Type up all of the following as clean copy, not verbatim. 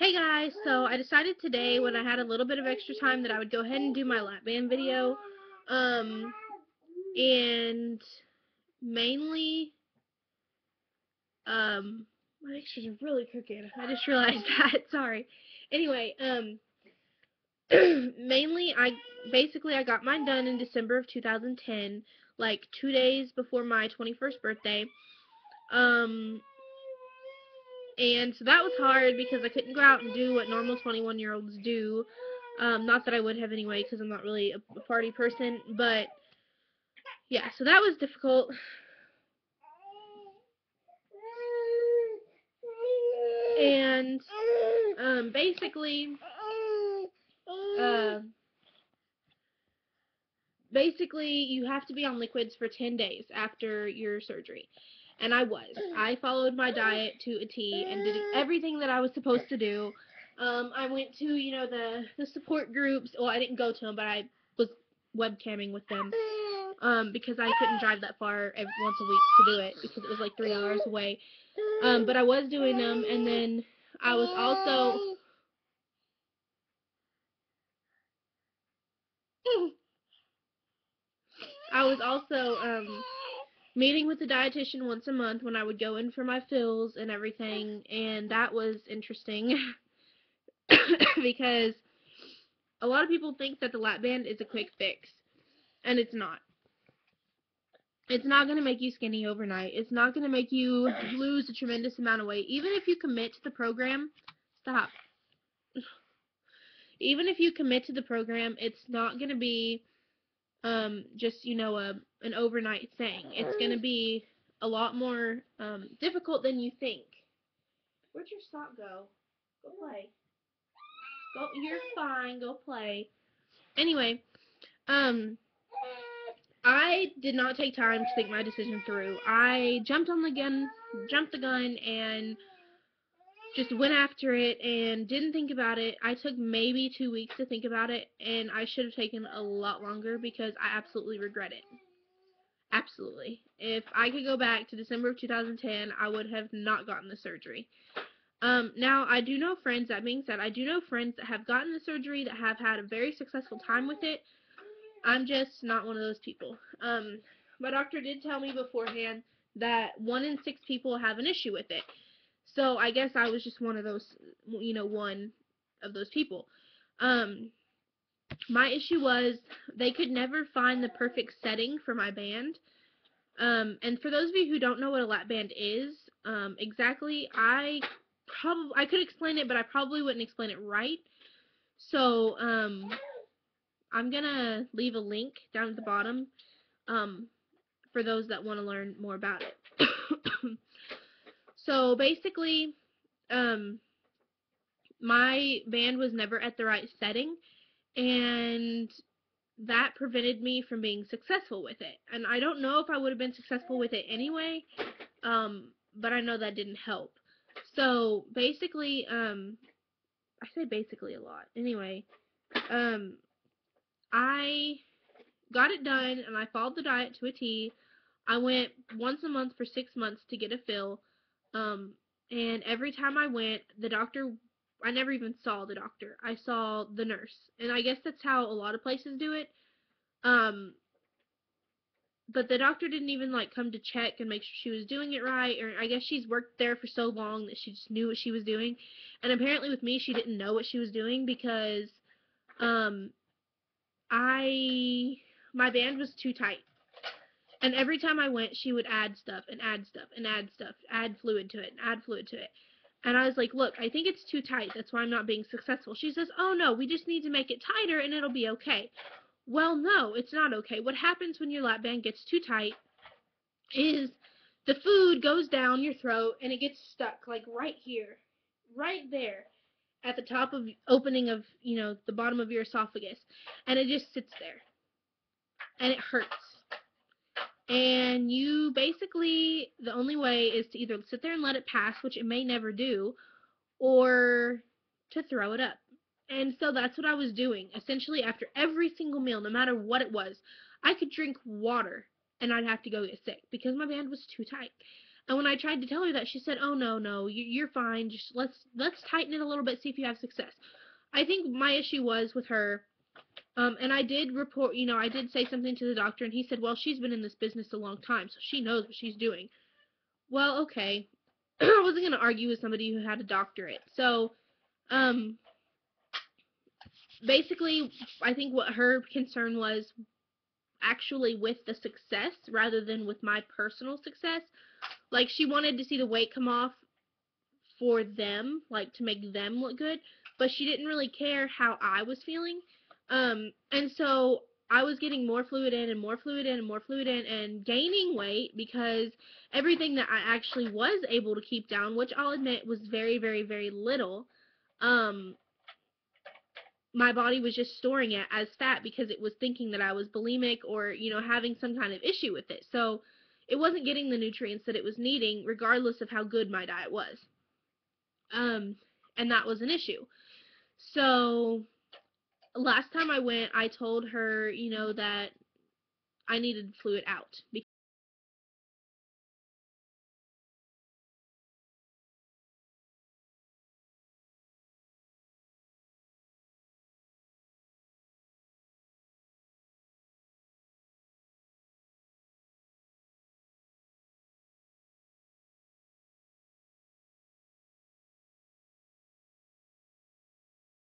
Hey guys, so I decided today when I had a little bit of extra time that I would go ahead and do my lap band video. And mainly, my pictures are really crooked. I just realized that. Sorry. Anyway, mainly I got mine done in December of 2010, like 2 days before my 21st birthday. And so that was hard because I couldn't go out and do what normal 21-year-olds do. Not that I would have anyway, because I'm not really a party person, but yeah, so that was difficult. And basically, you have to be on liquids for 10 days after your surgery. And I was. I followed my diet to a T and did everything that I was supposed to do. I went to, the support groups. Well, I didn't go to them, but I was webcamming with them because I couldn't drive that far once a week to do it because it was like 3 hours away. But I was doing them, and then I was also... meeting with the dietitian once a month when I would go in for my fills and everything, and that was interesting because a lot of people think that the lap band is a quick fix, and it's not. It's not going to make you skinny overnight. It's not going to make you lose a tremendous amount of weight. Even if you commit to the program, stop. Even if you commit to the program, it's not going to be just, an overnight thing. It's going to be a lot more difficult than you think. Where'd your sock go? Go play. Go. You're fine. Go play. Anyway, I did not take time to think my decision through. I jumped the gun, and just went after it and didn't think about it. I took maybe 2 weeks to think about it, and I should have taken a lot longer because I absolutely regret it. Absolutely. If I could go back to December of 2010, I would have not gotten the surgery. Now, I do know friends, that being said, I do know friends that have gotten the surgery that have had a very successful time with it. I'm just not one of those people. My doctor did tell me beforehand that 1 in 6 people have an issue with it. So I guess I was just one of those, one of those people. My issue was they could never find the perfect setting for my band. And for those of you who don't know what a lap band is, exactly, I could explain it, but I probably wouldn't explain it right. So, I'm gonna leave a link down at the bottom, for those that want to learn more about it. So basically, my band was never at the right setting, and that prevented me from being successful with it. And I don't know if I would have been successful with it anyway, but I know that didn't help. So basically, I say basically a lot. Anyway, I got it done, and I followed the diet to a T. I went once a month for 6 months to get a fill, and every time I went, the doctor, I never even saw the doctor. I saw the nurse, and I guess that's how a lot of places do it. But the doctor didn't even, come to check and make sure she was doing it right, or I guess she's worked there for so long that she just knew what she was doing. And apparently with me, she didn't know what she was doing because, my band was too tight. And every time I went, she would add stuff and add stuff and add stuff, add fluid to it and add fluid to it. And I was like, look, I think it's too tight. That's why I'm not being successful. She says, oh no, we just need to make it tighter and it'll be okay. Well, no, it's not okay. What happens when your lap band gets too tight is the food goes down your throat and it gets stuck, like right here, right there, at the top of opening of, the bottom of your esophagus. And it just sits there. And it hurts. And you basically, the only way is to either sit there and let it pass, which it may never do, or to throw it up. And so that's what I was doing. Essentially, after every single meal, no matter what it was, I could drink water and I'd have to go get sick because my band was too tight. And when I tried to tell her that, she said, "Oh no, no, you're fine. Just let's tighten it a little bit, see if you have success." I think my issue was with her. And I did report, I did say something to the doctor, and he said, "Well, she's been in this business a long time, so she knows what she's doing." Well, okay. I wasn't going to argue with somebody who had a doctorate. So, um, basically, I think what her concern was actually with the success rather than with my personal success. Like, she wanted to see the weight come off for them, like, to make them look good, but she didn't really care how I was feeling. And so I was getting more fluid in and more fluid in and more fluid in and gaining weight because everything that I actually was able to keep down, which I'll admit was very, very, very little, um, my body was just storing it as fat because it was thinking that I was bulimic or, having some kind of issue with it. So it wasn't getting the nutrients that it was needing regardless of how good my diet was. And that was an issue. So last time I went, I told her, that I needed fluid out.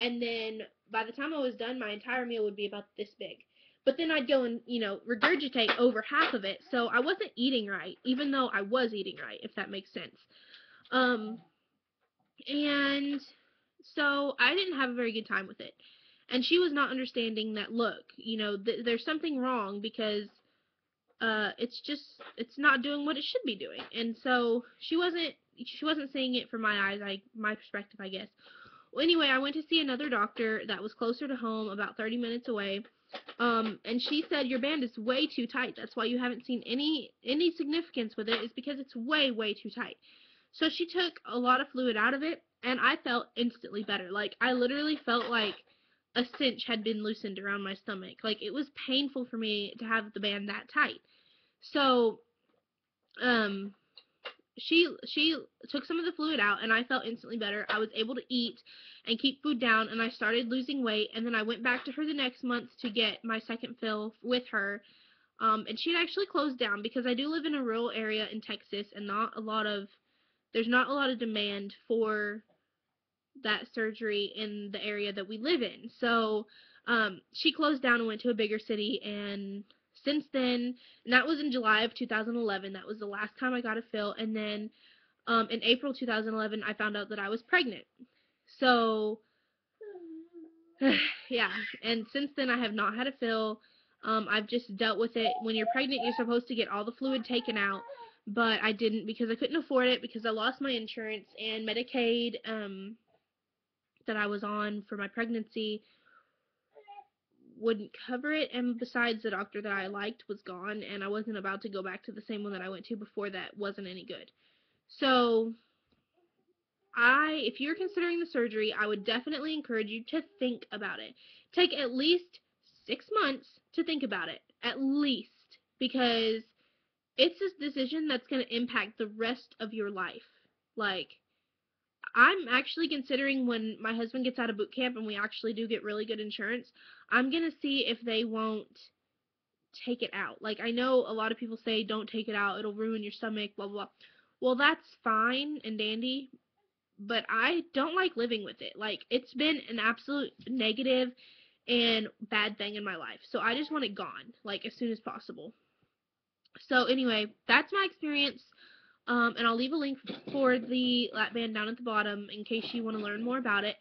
And then by the time I was done, my entire meal would be about this big. But then I'd go and, regurgitate over half of it. So I wasn't eating right, even though I was eating right, if that makes sense. Um, and so I didn't have a very good time with it. And she was not understanding that, look, there's something wrong because it's not doing what it should be doing. And so she wasn't seeing it from my eyes, my perspective, I guess. Well, anyway, I went to see another doctor that was closer to home, about 30 minutes away. And she said, "Your band is way too tight. That's why you haven't seen any significance with it, is because it's way, way too tight." So she took a lot of fluid out of it, and I felt instantly better. Like, I literally felt like a cinch had been loosened around my stomach. Like, it was painful for me to have the band that tight. So, um, she took some of the fluid out, and I felt instantly better. I was able to eat and keep food down, and I started losing weight. And then I went back to her the next month to get my second fill with her. And she had actually closed down because I do live in a rural area in Texas, and there's not a lot of demand for that surgery in the area that we live in. So she closed down and went to a bigger city, and since then, and that was in July of 2011, that was the last time I got a fill. And then in April 2011, I found out that I was pregnant. So yeah, and since then I have not had a fill. I've just dealt with it. When you're pregnant, you're supposed to get all the fluid taken out, but I didn't because I couldn't afford it, because I lost my insurance, and Medicaid that I was on for my pregnancy wouldn't cover it, and besides, the doctor that I liked was gone, and I wasn't about to go back to the same one that I went to before that wasn't any good. So if you're considering the surgery, I would definitely encourage you to think about it. Take at least 6 months to think about it, at least, because it's a decision that's going to impact the rest of your life. Like, I'm actually considering, when my husband gets out of boot camp and we actually do get really good insurance, I'm going to see if they won't take it out. Like, I know a lot of people say don't take it out, it'll ruin your stomach, blah, blah, blah. Well, that's fine and dandy, but I don't like living with it. Like, it's been an absolute negative and bad thing in my life. So I just want it gone, like, as soon as possible. So anyway, that's my experience. And I'll leave a link for the Lapband down at the bottom in case you want to learn more about it.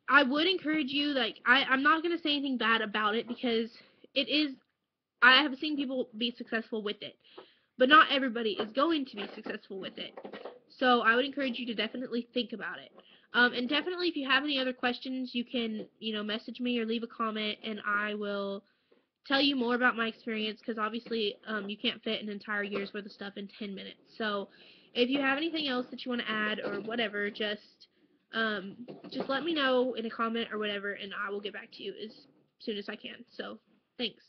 I would encourage you, like, I'm not going to say anything bad about it because I have seen people be successful with it. But not everybody is going to be successful with it. So I would encourage you to definitely think about it. And definitely, if you have any other questions, you can, message me or leave a comment, and I will tell you more about my experience, because obviously you can't fit an entire year's worth of stuff in 10 minutes. So if you have anything else that you want to add or whatever, just let me know in a comment or whatever, and I will get back to you as soon as I can. So thanks.